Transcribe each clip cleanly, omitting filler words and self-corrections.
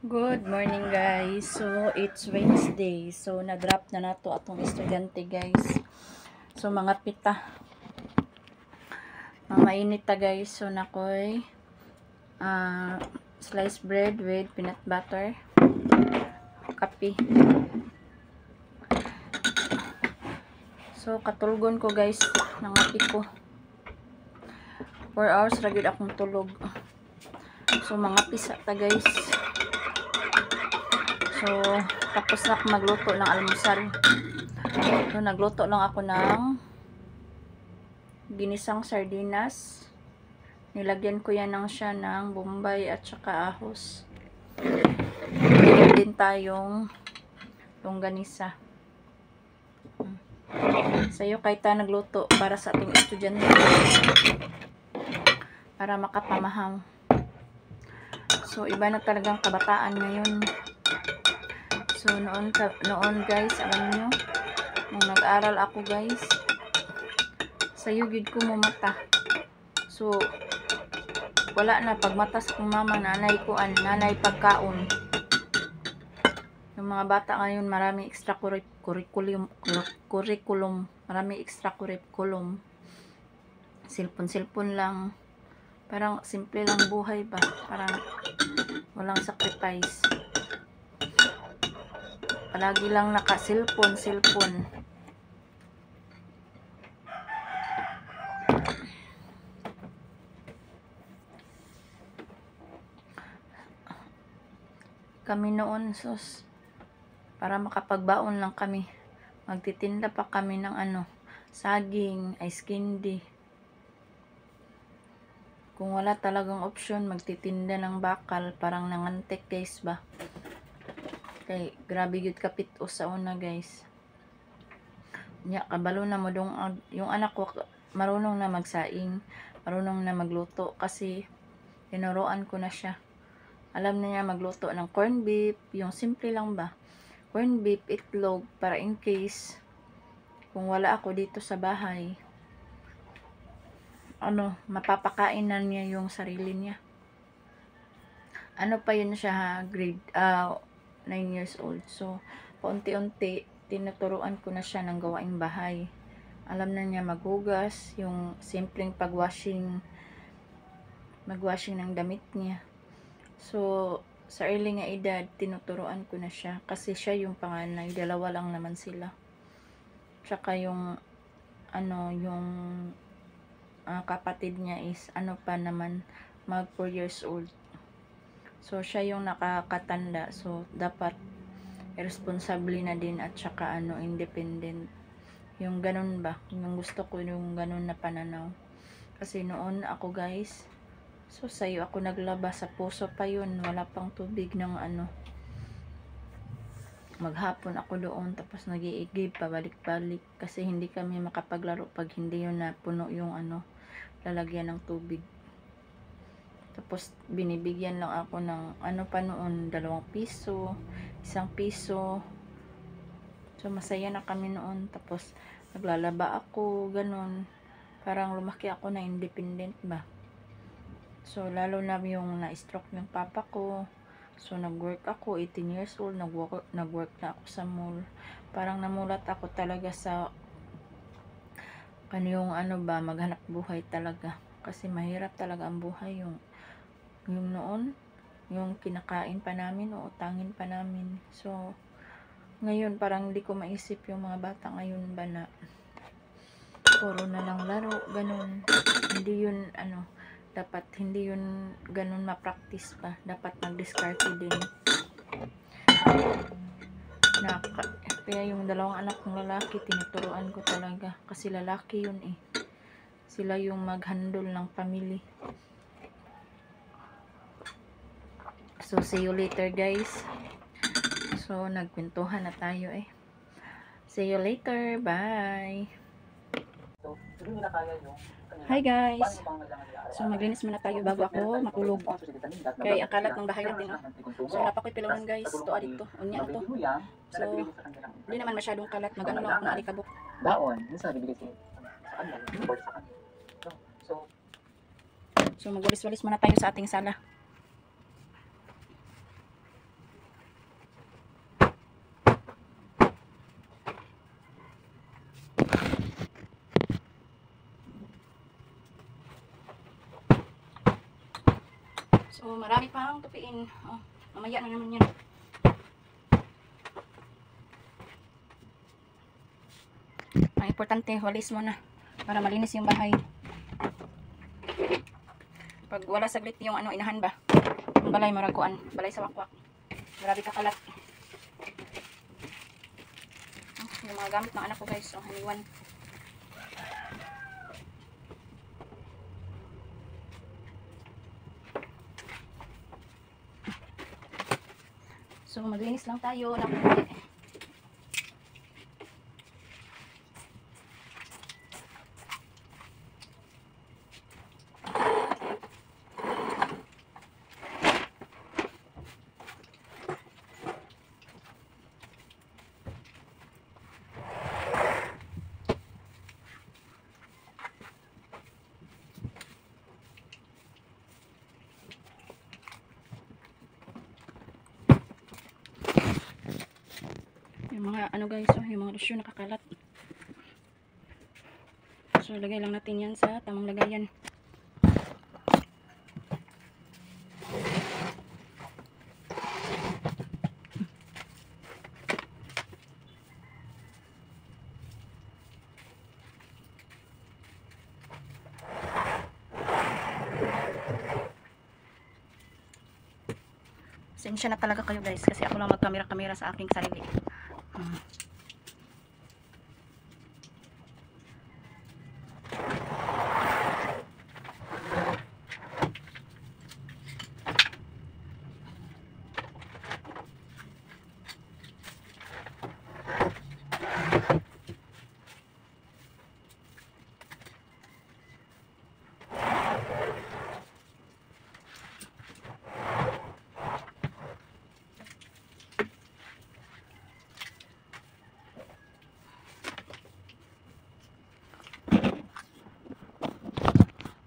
Good morning guys. So it's Wednesday. So na-drop na nato atong estudyante guys. So mga pita. Mainit ta guys. So nakoy sliced bread with peanut butter. Kape. So katulgon ko guys ng api ko. 4 hours ra gyud akong tulog. So mga pisa ta guys. So tapos na ako magluto ng almusal. So nagluto lang ako ng ginisang sardinas. Nilagyan ko yan siya ng bombay at saka ahos. Meron din tayong longganisa. Sa'yo kahit ta nagluto para sa ating estudyante. Para makapamahang. So iba na talagang kabataan ngayon. So noon guys, alam nyo, nung nag-aral ako guys, sayo gid ko mo mata. So wala na pagmata sa kong mama, nanay pagkaon. Yung mga bata ngayon marami extra curriculum, marami extra curriculum. Silpon lang. Parang simple lang buhay ba? Parang walang sacrifice. Palagi lang naka-cellphone. Kami noon, sus, para makapagbaon lang kami. Magtitinda pa kami ng saging, ice candy. Kung wala talagang option, magtitinda ng bakal, parang nangantek guys ba. Kay grabe gyud kapit o sa una guys. Nya kabalo na mo dong yung anak ko marunong na magsaing, marunong na magluto kasi tinuruan ko na siya. Alam na niya magluto ng corn beef, yung simple lang ba. Corn beef, itlog para in case kung wala ako dito sa bahay, mapapakain na niya yung sarili niya. Pa yun siya ha, grade 9 years old. So, paunti-unti, tinuturuan ko na siya ng gawaing bahay. Alam na niya maghugas, yung simpleng magwashing ng damit niya. So, sa early nga edad, tinuturuan ko na siya. Kasi siya yung panganay, dalawa lang naman sila. Tsaka yung, kapatid niya is, pa naman, mag 4 years old. So, siya yung nakakatanda. So, dapat irresponsible na din at saka independent. Yung ganun ba? Yung gusto ko yung ganun na pananaw. Kasi noon ako guys, so sayo ako naglaba sa puso pa yun. Wala pang tubig ng maghapon ako doon. Tapos nag-iigib pabalik-balik. Kasi hindi kami makapaglaro pag hindi yun na puno yung lalagyan ng tubig. Tapos binibigyan lang ako ng pa noon, 2 piso, 1 piso. So masaya na kami noon. Tapos naglalaba ako, ganun. Parang lumaki ako na independent ba. So lalo na yung na-stroke yung papa ko. So nag-work ako, 18 years old, nag-work na ako sa mall. Parang namulat ako talaga sa yung maghanap buhay talaga. Kasi mahirap talaga ang buhay yung noon, yung kinakain pa namin o utangin pa namin. So, ngayon parang hindi ko maisip yung mga bata ngayon ba na puro na lang laro, ganun. Hindi yun, dapat hindi yun ganun ma-practice pa. Dapat mag-discarte din. Kaya yung 2 anak kong lalaki, tinuturuan ko talaga. Kasi lalaki yun eh. Sila yung mag-handle ng family. So, see you later guys. So, nagkwentuhan na tayo eh. See you later. Bye. Hi guys. So, maglinis muna tayo bago ako matulog. Kaya ang kalat ng bahay natin. So, napakoy pilawan guys. Ito dito. Unya ito. So, hindi naman masyadong kalat. Mag-ano lang ako ng alikabok. Daon. Ano sa bibigay sa kanila? Sa kanila. So, magwalis-walis muna tayo sa ating sala. So, marami pang tupiin. Oh, mamaya na naman yan. Ang importante, walis mo na para malinis yung bahay. Pag wala saglit yung ano, inahan ba? Yung balay maraguan, balay sa wakwak. Grabe kakalat. Yung mga gamit ng anak ko guys, so haniwan. So maglinis lang tayo ng konti. Yung mga ano guys, oh, yung mga lotion nakakalat. So lagay lang natin yan sa tamang lagayan. Sensya na talaga kayo guys kasi ako lang magkamera-kamera sa aking sarili.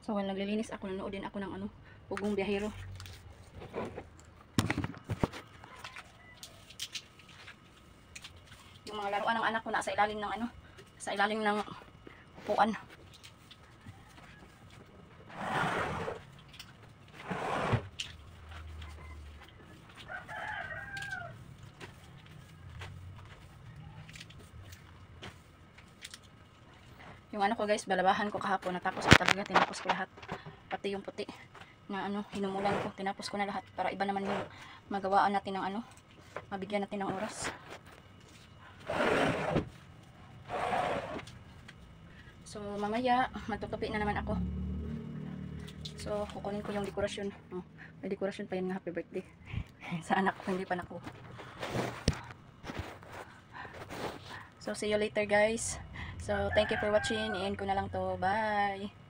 So, while naglilinis ako, nanood din ako ng ano, Pugong Biyahero. Yung mga laruan ng anak ko nasa ilalim ng ano, sa ilalim ng upuan. Yung ano ko guys, balabahan ko kahapon, natapos ko talaga, tinapos ko lahat. Pati yung puti na ano, hinumulan ko, tinapos ko na lahat para iba naman yung magawaan natin ng ano, mabigyan natin ng oras. So mamaya, matutupi na naman ako. So kukunin ko yung dekorasyon. Oh, may dekorasyon pa yun nga, happy birthday. Sa anak ko, hindi pa naku. So see you later guys. So, thank you for watching. I-end ko na lang to. Bye!